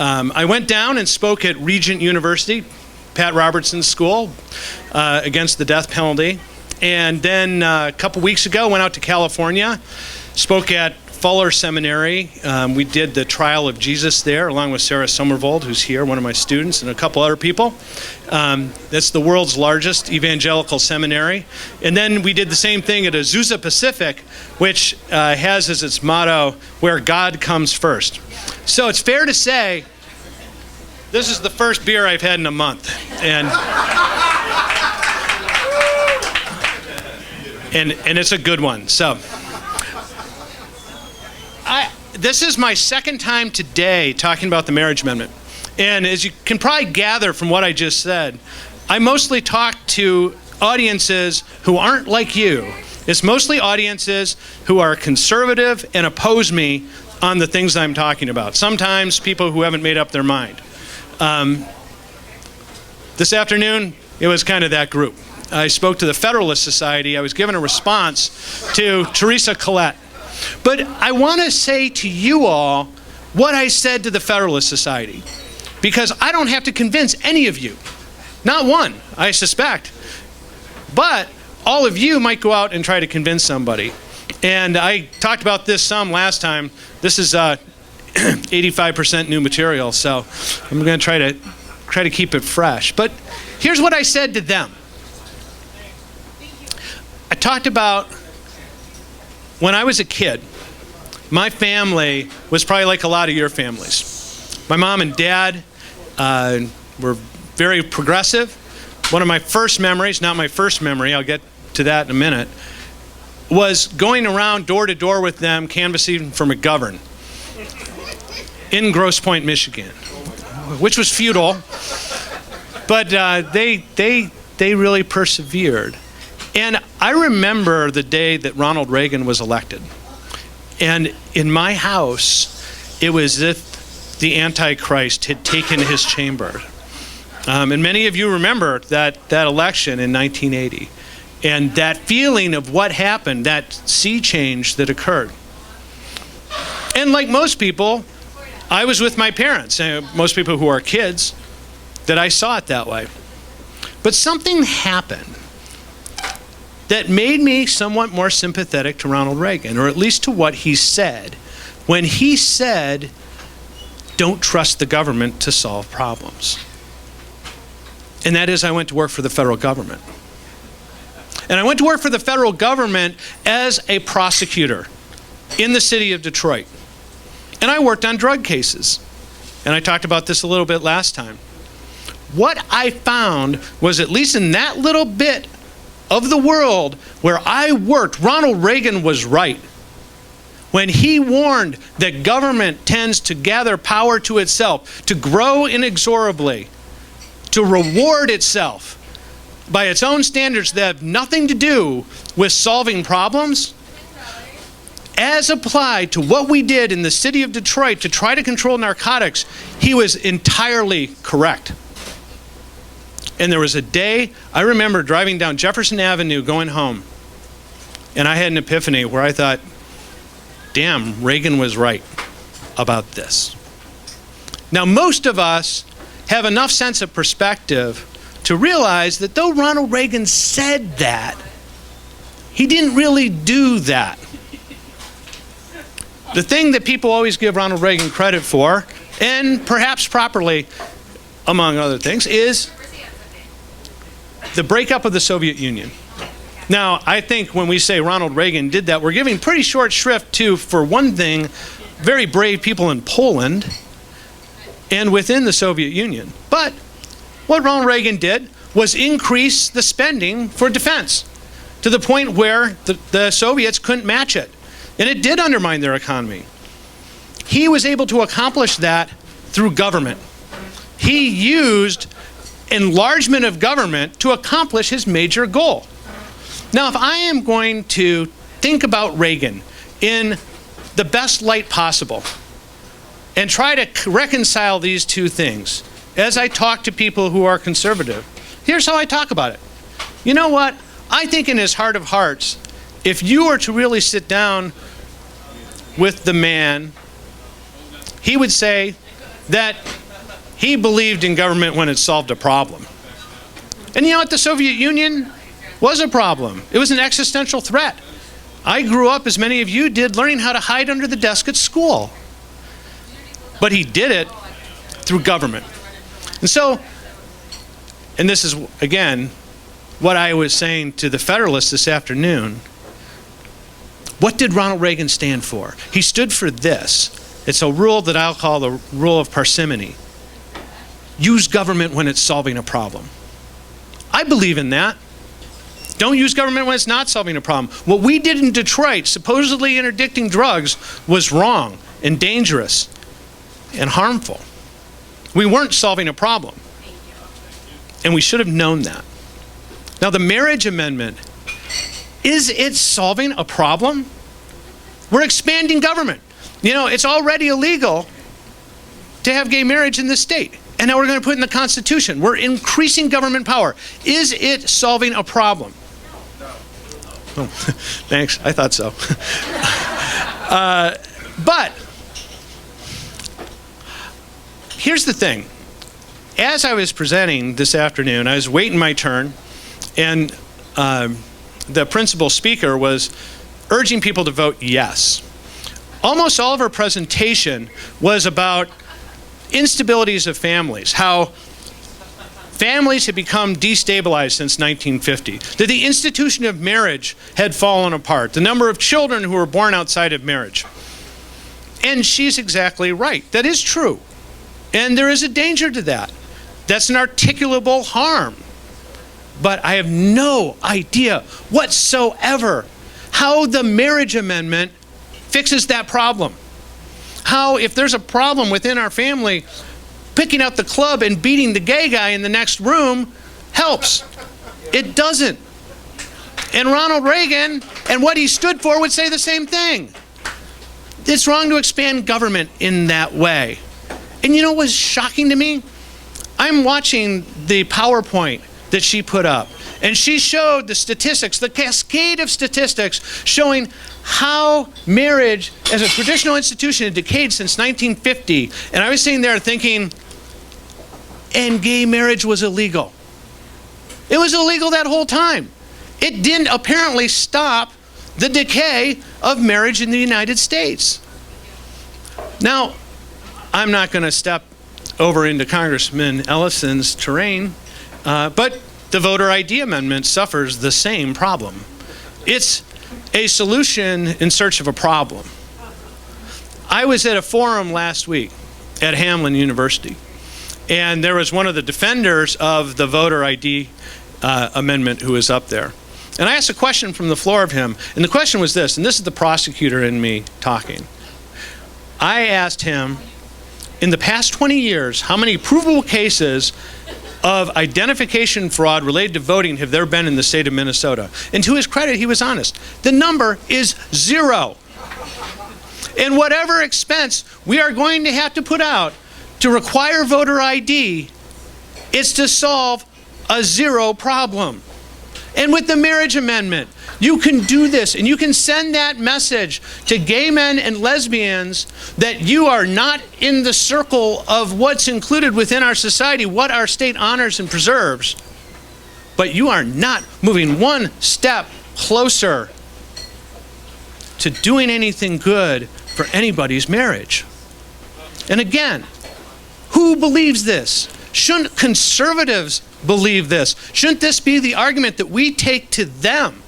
I went down and spoke at Regent University, Pat Robertson's school, against the death penalty. And then a couple weeks ago, went out to California, spoke at Fuller Seminary. We did the trial of Jesus there, along with Sarah Somervold, who's here, one of my students, and a couple other people. That's the world's largest evangelical seminary. And then we did the same thing at Azusa Pacific, which has as its motto, where God comes first. So it's fair to say, this is the first beer I've had in a month. And it's a good one. So this is my second time today talking about the marriage amendment. And as you can probably gather from what I just said, I mostly talk to audiences who aren't like you. It's mostly audiences who are conservative and oppose me on the things I'm talking about. Sometimes people who haven't made up their mind. This afternoon, it was kind of that group. I spoke to the Federalist Society. I was given a response to Teresa Collette. But I want to say to you all what I said to the Federalist Society, because I don't have to convince any of you. Not one, I suspect. But all of you might go out and try to convince somebody. And I talked about this some last time. This is 85% new material, so I'm going to try to keep it fresh. But here's what I said to them. I talked about when I was a kid, my family was probably like a lot of your families. My mom and dad were very progressive. One of my first memories, not my first memory, I'll get to that in a minute, was going around door to door with them canvassing for McGovern in Grosse Pointe, Michigan, which was futile, but they really persevered. And I remember the day that Ronald Reagan was elected. And in my house, it was as if the Antichrist had taken his chamber. And many of you remember that election in 1980. And that feeling of what happened, that sea change that occurred. And like most people, I was with my parents, most people who are kids, that I saw it that way. But something happened that made me somewhat more sympathetic to Ronald Reagan, or at least to what he said, when he said, don't trust the government to solve problems. And that is, I went to work for the federal government. And I went to work for the federal government as a prosecutor in the city of Detroit. And I worked on drug cases. And I talked about this a little bit last time. What I found was, at least in that little bit of the world where I worked, Ronald Reagan was right when he warned that government tends to gather power to itself, to grow inexorably, to reward itself by its own standards that have nothing to do with solving problems. As applied to what we did in the city of Detroit to try to control narcotics, he was entirely correct. And there was a day, I remember driving down Jefferson Avenue going home, and I had an epiphany where I thought, damn, Reagan was right about this. Now, most of us have enough sense of perspective to realize that though Ronald Reagan said that, he didn't really do that. The thing that people always give Ronald Reagan credit for, and perhaps properly, among other things, is the breakup of the Soviet Union. Now, I think when we say Ronald Reagan did that, we're giving pretty short shrift to, for one thing, very brave people in Poland and within the Soviet Union. But what Ronald Reagan did was increase the spending for defense to the point where the Soviets couldn't match it. And it did undermine their economy. He was able to accomplish that through government. He used enlargement of government to accomplish his major goal. Now, if I am going to think about Reagan in the best light possible and try to reconcile these two things, as I talk to people who are conservative, here's how I talk about it. You know what? I think in his heart of hearts, if you were to really sit down with the man, he would say, that he believed in government when it solved a problem. And you know what? The Soviet Union was a problem. It was an existential threat. I grew up, as many of you did, learning how to hide under the desk at school. But he did it through government. And so, and this is, again, what I was saying to the Federalists this afternoon. What did Ronald Reagan stand for? He stood for this. It's a rule that I'll call the rule of parsimony. Use government when it's solving a problem. I believe in that. Don't use government when it's not solving a problem. What we did in Detroit, supposedly interdicting drugs, was wrong and dangerous and harmful. We weren't solving a problem. And we should have known that. Now, the marriage amendment, is it solving a problem? We're expanding government. You know, it's already illegal to have gay marriage in this state. And now we're going to put it in the Constitution. We're increasing government power. Is it solving a problem? Oh, thanks. I thought so. But here's the thing. As I was presenting this afternoon, I was waiting my turn, and the principal speaker was urging people to vote yes. Almost all of her presentation was about instabilities of families, how families had become destabilized since 1950, that the institution of marriage had fallen apart, the number of children who were born outside of marriage. And she's exactly right. That is true. And there is a danger to that. That's an articulable harm. But I have no idea whatsoever how the marriage amendment fixes that problem. How, if there's a problem within our family, picking out the club and beating the gay guy in the next room helps. It doesn't. And Ronald Reagan and what he stood for would say the same thing. It's wrong to expand government in that way. And you know what was shocking to me? I'm watching the PowerPoint that she put up, and she showed the statistics, the cascade of statistics showing how marriage as a traditional institution had decayed since 1950. And I was sitting there thinking, and gay marriage was illegal. It was illegal that whole time. It didn't apparently stop the decay of marriage in the United States. Now, I'm not going to step over into Congressman Ellison's terrain, but the voter ID amendment suffers the same problem. It's a solution in search of a problem. I was at a forum last week at Hamline University, and there was one of the defenders of the voter ID amendment who was up there. And I asked a question from the floor of him, and the question was this, and this is the prosecutor in me talking. I asked him, in the past 20 years, how many provable cases of identification fraud related to voting have there been in the state of Minnesota? And to his credit, he was honest. The number is 0. And whatever expense we are going to have to put out to require voter ID, it's to solve a 0 problem. And with the marriage amendment, you can do this, and you can send that message to gay men and lesbians that you are not in the circle of what's included within our society, what our state honors and preserves, but you are not moving one step closer to doing anything good for anybody's marriage. And again, who believes this? Shouldn't conservatives believe this? Shouldn't this be the argument that we take to them?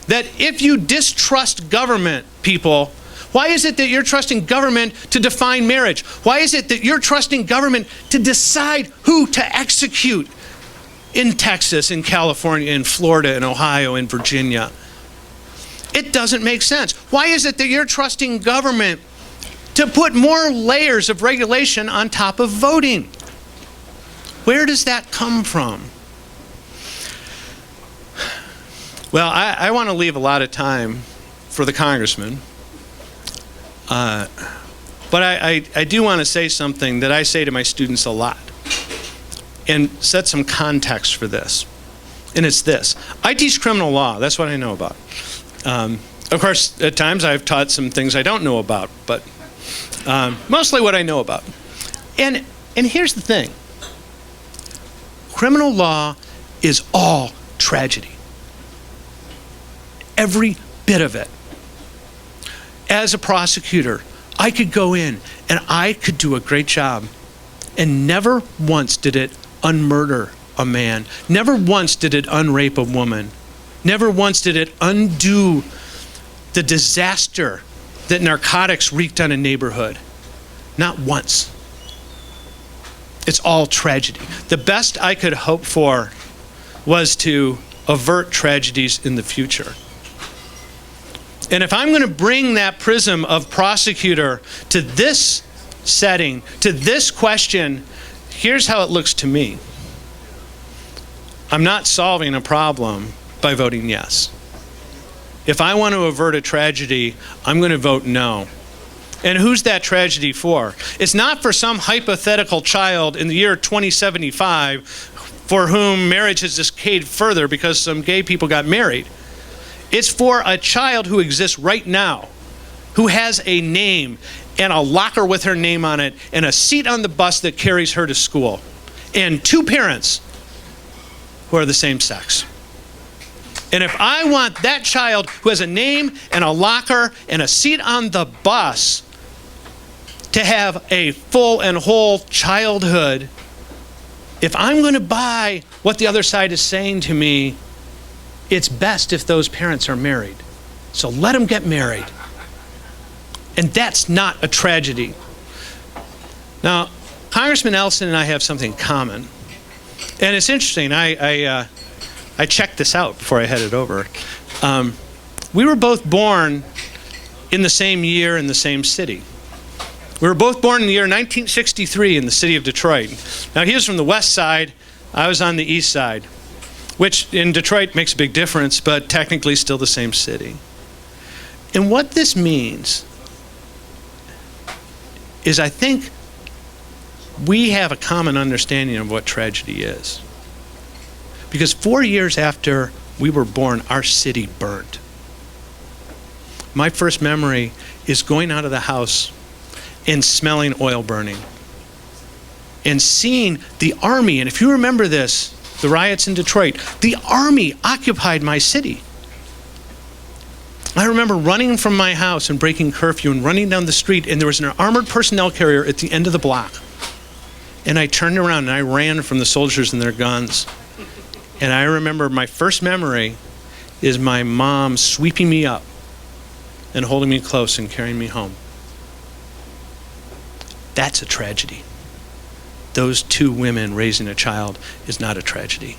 That if you distrust government, people, why is it that you're trusting government to define marriage? Why is it that you're trusting government to decide who to execute in Texas, in California, in Florida, in Ohio, in Virginia? It doesn't make sense. Why is it that you're trusting government to put more layers of regulation on top of voting? Where does that come from? Well, I want to leave a lot of time for the congressman. But I do want to say something that I say to my students a lot and set some context for this. And it's this. I teach criminal law. That's what I know about. Of course, at times I've taught some things I don't know about, but mostly what I know about. And here's the thing. Criminal law is all tragedy. Every bit of it. As a prosecutor, I could go in and I could do a great job. And never once did it unmurder a man. Never once did it unrape a woman. Never once did it undo the disaster that narcotics wreaked on a neighborhood. Not once. It's all tragedy. The best I could hope for was to avert tragedies in the future. And if I'm going to bring that prism of prosecutor to this setting, to this question, here's how it looks to me. I'm not solving a problem by voting yes. If I want to avert a tragedy, I'm going to vote no. And who's that tragedy for? It's not for some hypothetical child in the year 2075 for whom marriage has decayed further because some gay people got married. It's for a child who exists right now, who has a name and a locker with her name on it and a seat on the bus that carries her to school, and two parents who are the same sex. And if I want that child who has a name and a locker and a seat on the bus to have a full and whole childhood, if I'm going to buy what the other side is saying to me, it's best if those parents are married. So let them get married. And that's not a tragedy. Now, Congressman Ellison and I have something in common. And it's interesting. I checked this out before I headed over. We were both born in the same year in the same city. We were both born in the year 1963 in the city of Detroit. Now, he was from the west side. I was on the east side, which in Detroit makes a big difference, but technically still the same city. And what this means is I think we have a common understanding of what tragedy is. Because 4 years after we were born, our city burned. My first memory is going out of the house and smelling oil burning and seeing the army. And if you remember this, the riots in Detroit, the army occupied my city. I remember running from my house and breaking curfew and running down the street, and there was an armored personnel carrier at the end of the block. And I turned around and I ran from the soldiers and their guns. And I remember my first memory is my mom sweeping me up and holding me close and carrying me home. That's a tragedy. Those two women raising a child is not a tragedy.